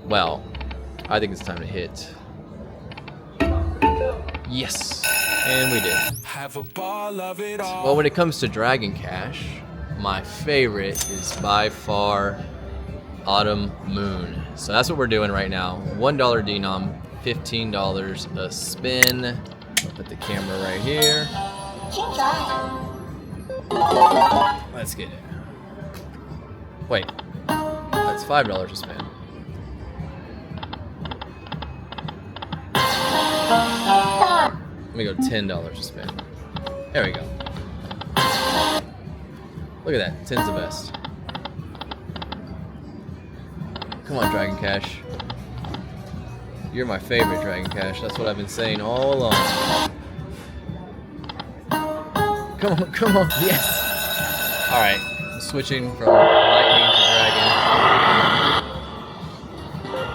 Well, I think it's time to hit. Yes, and we did. Have a ball of it all. Well, when it comes to Dragon Cash, my favorite is by far Autumn Moon. So that's what we're doing right now. $1 denom, $15 a spin. I'll put the camera right here. Let's get it. Wait, that's $5 a spin. Let me go $10 a spin. There we go. Look at that, 10's the best. Come on, Dragon Cash. You're my favorite, Dragon Cash. That's what I've been saying all along. Come on, yes! Alright, switching from lightning to dragon.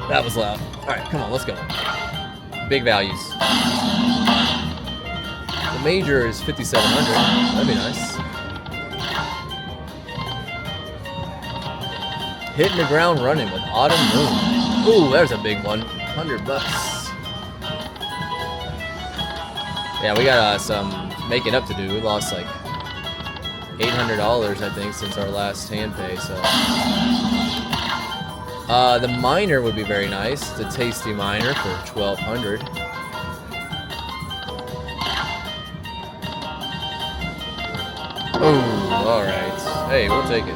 That was loud. Alright, come on, let's go. Big values. The major is 5,700. That'd be nice. Hitting the ground running with Autumn Moon. Ooh, there's a big one. $100. Yeah, we got some making up to do. We lost like $800, I think, since our last hand pay. So, the miner would be very nice. The tasty miner for $1,200. Oh, all right. Hey, we'll take it.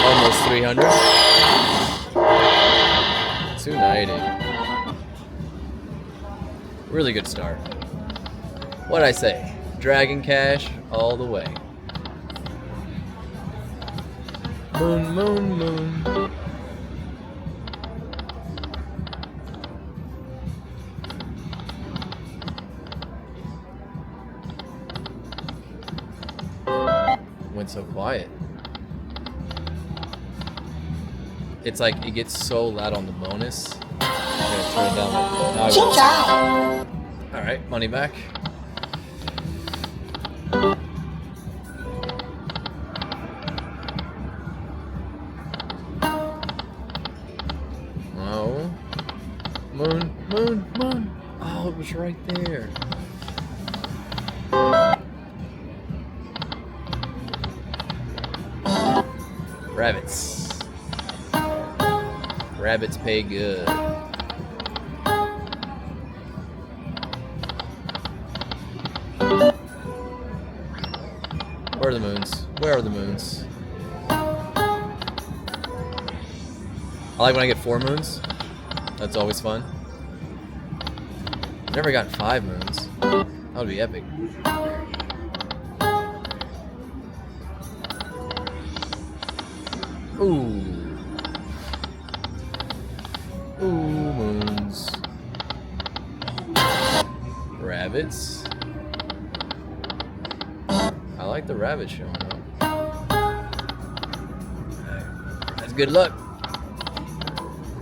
Almost 300. 290. Really good start. What'd I say? Dragon Cash all the way. Moon, moon, moon. Went so quiet. It's like it gets so loud on the bonus. I'm gonna turn it down. All right, money back. Oh, moon, moon, moon. Oh, it was right there. Rabbits. Rabbits pay good. Where are the moons? Where are the moons? I like when I get 4 moons. That's always fun. I've never gotten 5 moons. That would be epic. Ooh. Ooh, moons. Rabbits. I like the rabbit showing up. That's good luck.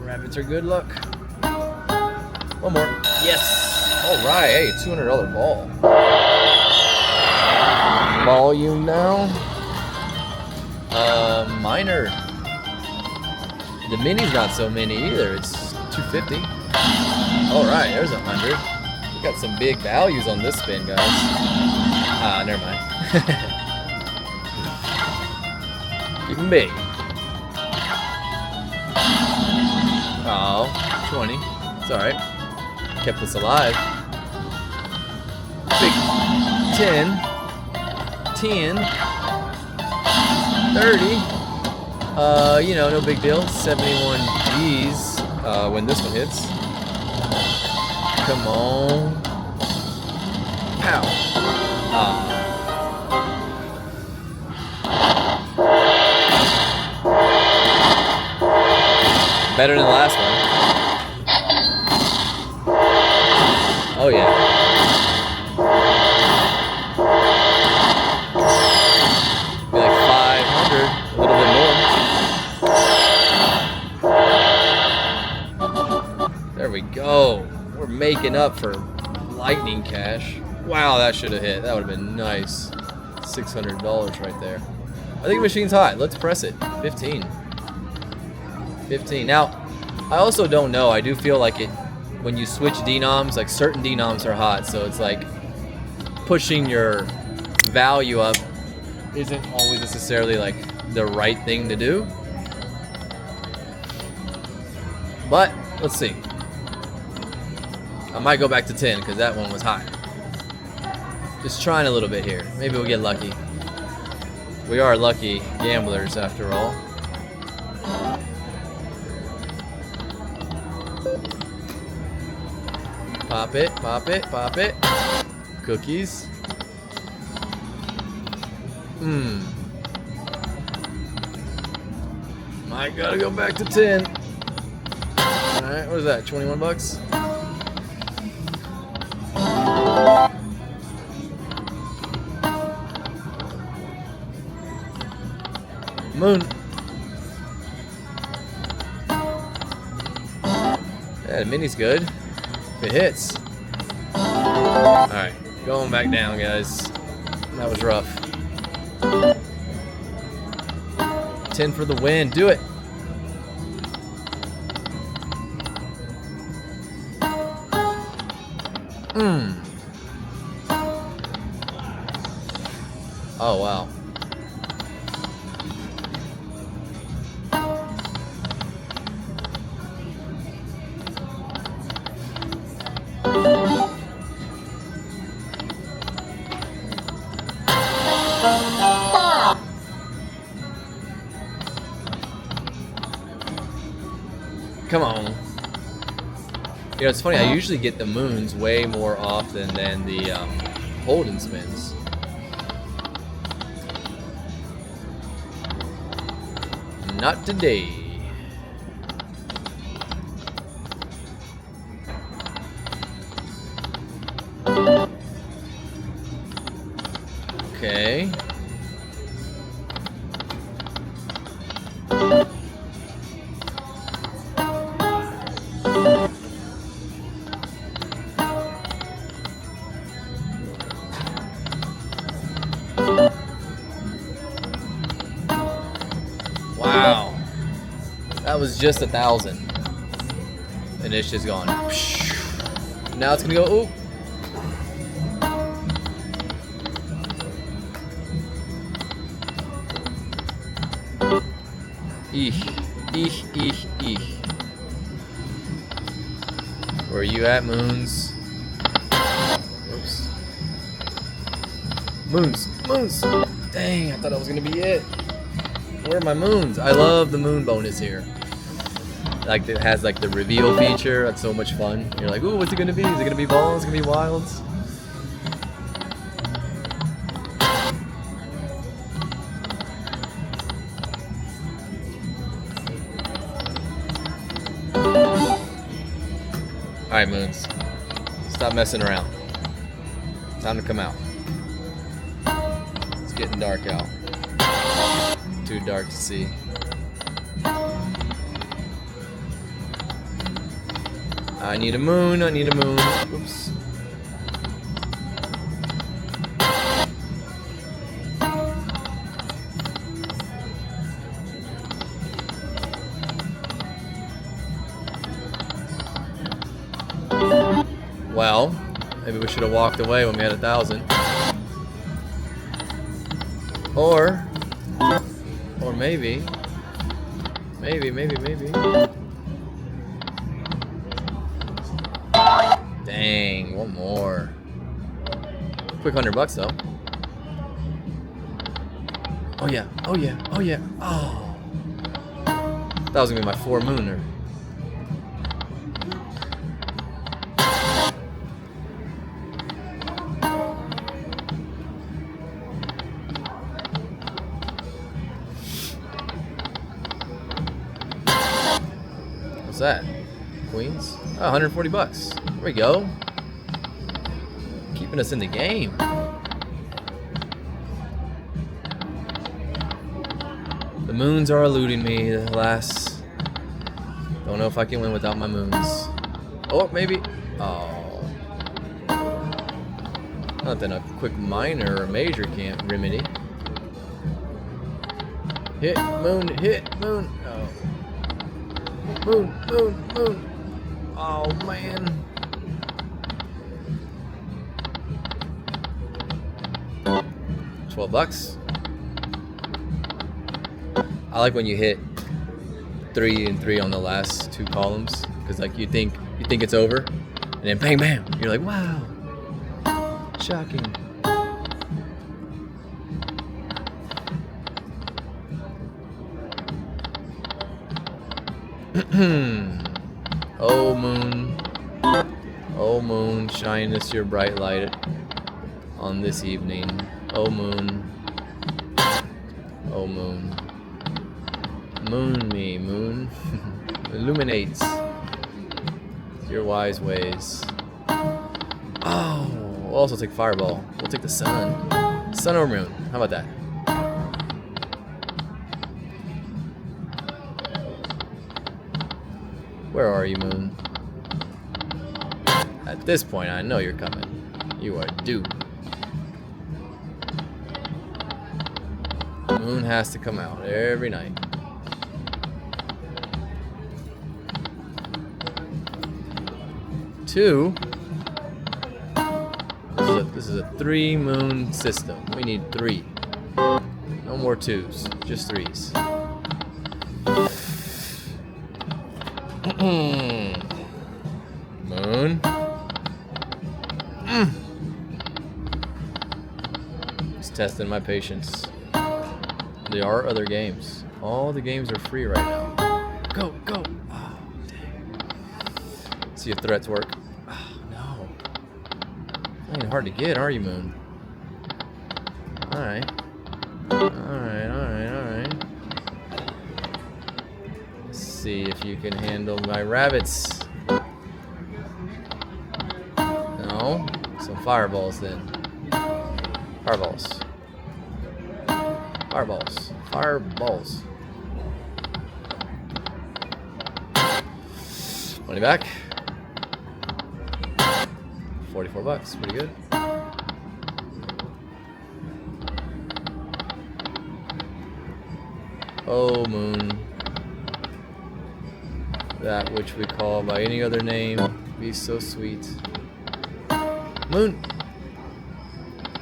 Rabbits are good luck. One more. Yes! Alright, hey, $200 ball. Volume now. Minor. The mini's not so mini either. It's 250. Alright, there's 100. We got some big values on this spin, guys. Never mind. Keep them big. Oh, 20. It's alright. Kept us alive. Big 10. 10. 30. You know, no big deal. 71 G's when this one hits. Come on. Pow. Better than the last one. Oh yeah. Be like 500, a little bit more. There we go. We're making up for lightning cash. Wow, that should have hit. That would have been nice. $600 right there. I think the machine's hot. Let's press it. 15. 15. Now, I also don't know. I do feel like it when you switch denoms, like certain denoms are hot, so it's like pushing your value up isn't always necessarily like the right thing to do. But let's see. I might go back to 10 because that one was high. Just trying a little bit here. Maybe we'll get lucky. We are lucky gamblers after all. Pop it, pop it, pop it. Cookies. I gotta go back to 10. Alright, what is that? 21 bucks? Moon. Yeah, the mini's good. If it hits. Alright, going back down, guys. That was rough. 10 for the win. Do it. Oh, wow. Come on. You know, it's funny, I usually get the moons way more often than the hold and spins. Not today. Okay. Wow. That was just 1,000. And it's just gone. Now it's gonna go, ooh. Eek. Where are you at, Moons? Oops. Moons. Dang, I thought that was gonna be it. Where are my moons? I love the moon bonus here. Like it has like the reveal feature. That's so much fun. You're like, ooh, what's it gonna be? Is it gonna be balls? Is it gonna be wilds? Alright, moons. Stop messing around. Time to come out. It's getting dark out. Too dark to see. I need a moon. Oops. Well, maybe we should have walked away when we had 1,000. Or maybe. Dang, one more. Quick $100 though. Oh yeah. Oh. That was gonna be my 4 mooner. What's that? Queens? Oh, $140. There we go. Keeping us in the game. The moons are eluding me. The last. Don't know if I can win without my moons. Oh, maybe. Oh. Nothing a quick minor or major can't remedy. Hit, moon, hit, moon. Oh. Moon, moon, moon. Oh, man. $12. I like when you hit 3 and 3 on the last 2 columns, because like you think it's over, and then bang bam, you're like, wow, shocking. Oh moon, shine us your bright light on this evening. Oh moon, moon me, moon, illuminates your wise ways. Oh, we'll also take fireball. We'll take the sun or moon. How about that? Where are you, moon? At this point, I know you're coming. You are due. Moon has to come out every night. Two. This is a 3 moon system. We need 3. No more 2s, just 3s. Moon. Just testing my patience. There are other games. All the games are free right now. Go, go. Oh, dang. See if threats work. Oh, no. Ain't hard to get, are you, Moon? Alright. Alright. Let's see if you can handle my rabbits. No? Some fireballs then. Fireballs. 20 back. $44, pretty good. Oh moon, that which we call by any other name, be so sweet. Moon.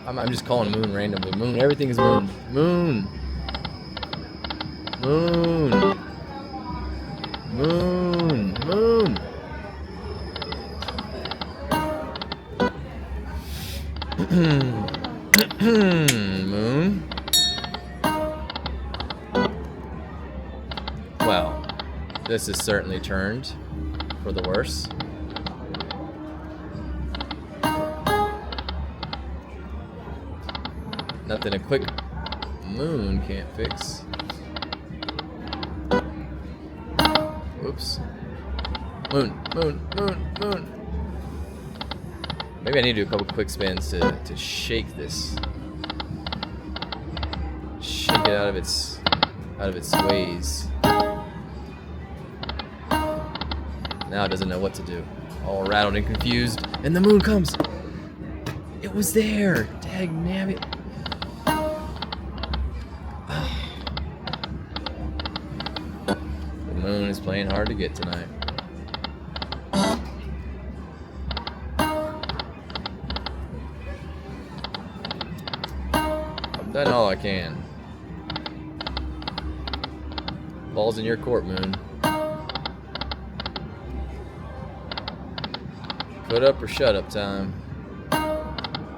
I'm just calling moon randomly. Moon, everything is moon. Moon. Moon. Moon. Moon. Moon. Well, this is certainly turned for the worse. Nothing a quick moon can't fix. Whoops. Moon. Maybe I need to do a couple quick spins to shake this. Shake it out of its ways. Now it doesn't know what to do. All rattled and confused. And the moon comes. It was there. Dag nabbit. The moon is playing hard to get tonight. I've done all I can. Ball's in your court, Moon. Put up or shut up time.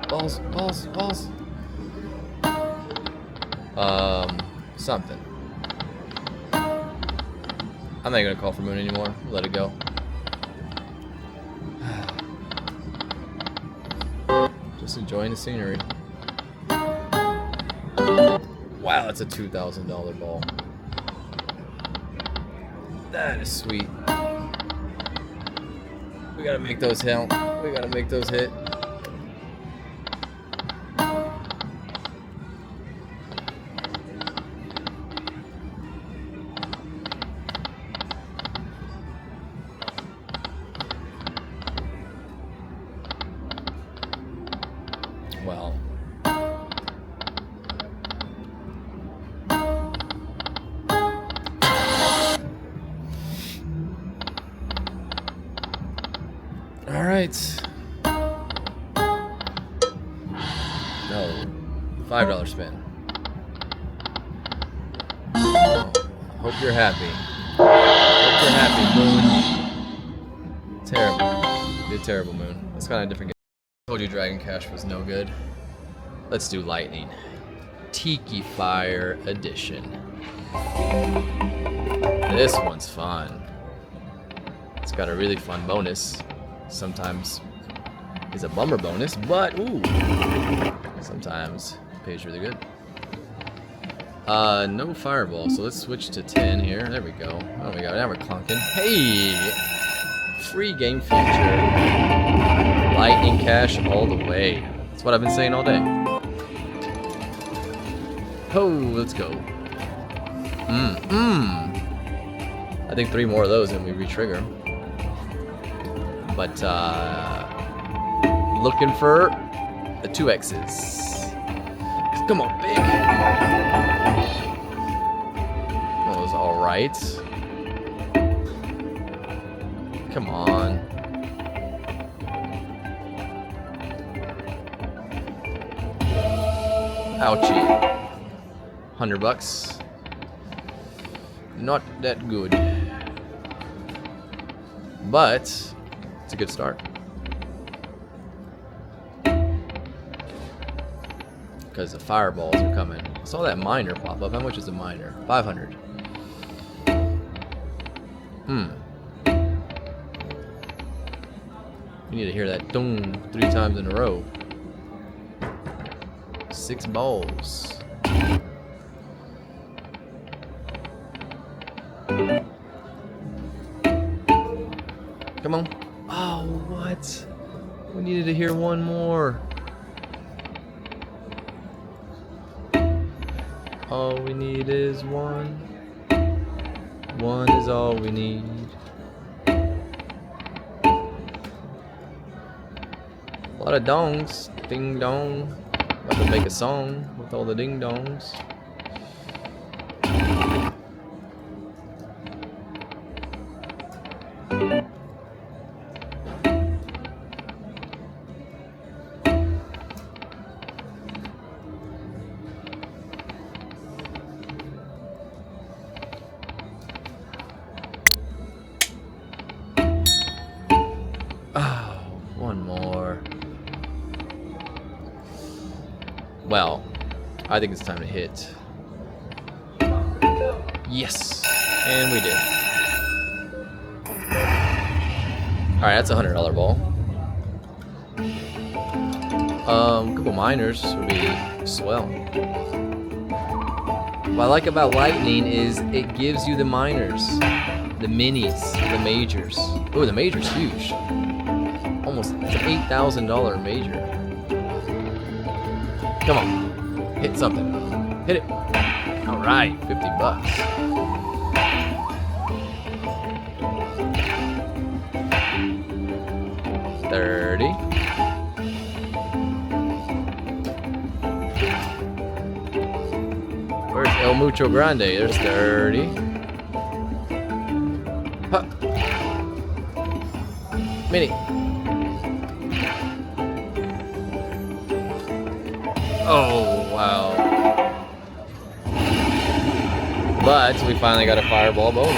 Balls. Something. I'm not gonna call for moon anymore. Let it go. Just enjoying the scenery. Wow, that's a $2,000 ball. That is sweet. We gotta make those count. We gotta make those hit. All right. No. $5 spin. Oh, hope you're happy. Hope you're happy, Moon. Terrible. Did terrible, Moon. That's kind of different. I told you Dragon Cash was no good. Let's do Lightning. Tiki Fire Edition. This one's fun. It's got a really fun bonus. Sometimes it's a bummer bonus, but ooh, sometimes it pays really good. No fireball, so let's switch to 10 here. There we go. Oh my god, now we're clunking. Hey! Free game feature. Lightning Cash all the way. That's what I've been saying all day. Oh, let's go. I think 3 more of those and we re-trigger. But, looking for the 2X's. Come on, big. That was alright. Come on. Ouchie. $100. Not that good. But it's a good start. Because the fireballs are coming. I saw that miner pop up. How much is a miner? 500. You need to hear that dong 3 times in a row. 6 balls. Come on. Oh, what? We needed to hear 1 more. All we need is 1. 1 is all we need. A lot of dongs. Ding dong. About to make a song with all the ding dongs. Oh, 1 more. Well, I think it's time to hit. Yes, and we did. All right, that's a $100 ball. Couple miners would be swell. What I like about Lightning is it gives you the miners, the minis, the majors. Oh, the major's huge. Almost it's an $8,000 major. Come on, hit something. Hit it. All right, $50. $30. Where's El Mucho Grande? There's 30. Huh. Mini. Oh, wow. But we finally got a fireball bonus.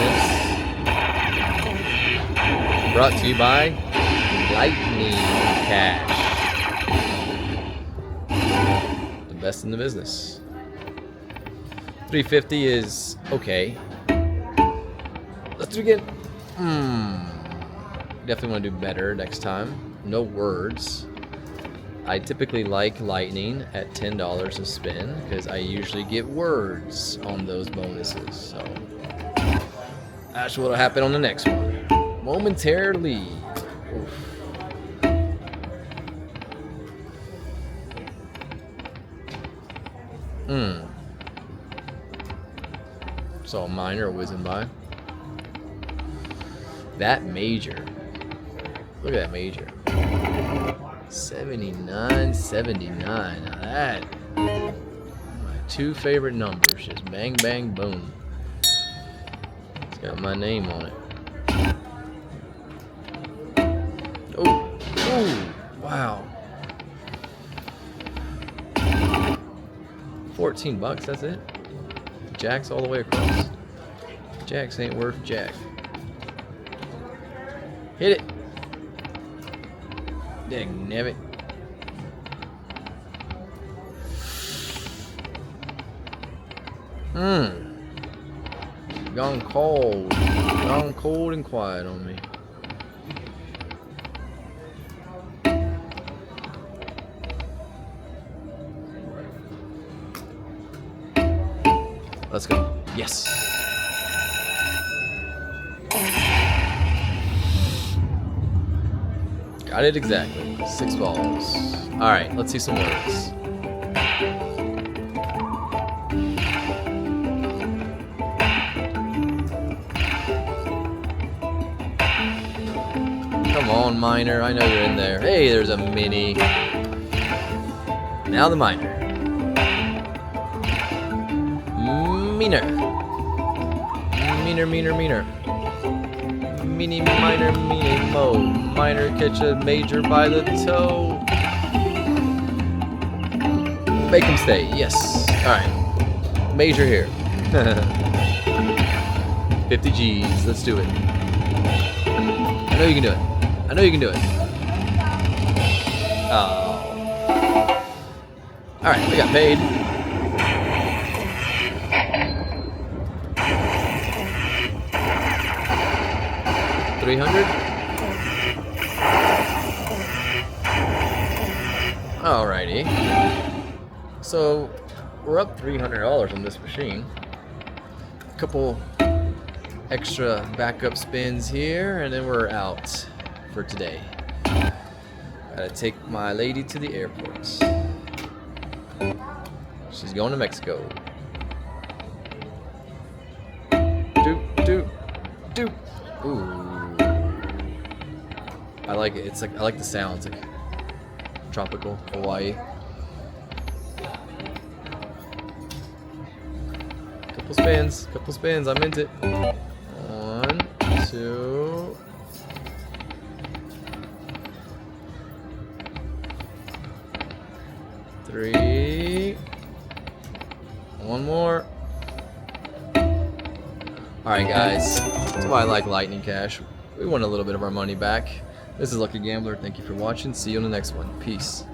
Brought to you by Lightning Cash. The best in the business. 350 is okay. Let's do again. Definitely want to do better next time. No words. I typically like Lightning at $10 a spin because I usually get words on those bonuses. So that's what'll happen on the next one. Momentarily. Oof. Saw a miner whizzing by. That major. Look at that major. 79.79. Now that my 2 favorite numbers. Just bang, bang, boom. It's got my name on it. Oh. 14 bucks, that's it? Jacks all the way across. Jacks ain't worth jack. Hit it. Dang nabbit. Gone cold. Gone cold and quiet on me. Let's go. Yes. Got it exactly. 6 balls. Alright, let's see some words. Come on, minor. I know you're in there. Hey, there's a mini. Now the minor. Meaner. Meaner. Mini, minor, mini, mo. Minor, catch a major by the toe. Make him stay. Yes. Alright. Major here. 50 G's. Let's do it. I know you can do it. I know you can do it. Oh. Alright, we got paid. $300. Alrighty. So we're up $300 on this machine. A couple extra backup spins here, and then we're out for today. Gotta take my lady to the airport. She's going to Mexico. Doop. Ooh. I like it. It's like I like the sound. It's like tropical Hawaii. Couple spins. I meant it. 1, 2. 3. One more. Alright guys, that's why I like Lightning Cash. We want a little bit of our money back. This is Lucky Gambler. Thank you for watching. See you on the next one. Peace.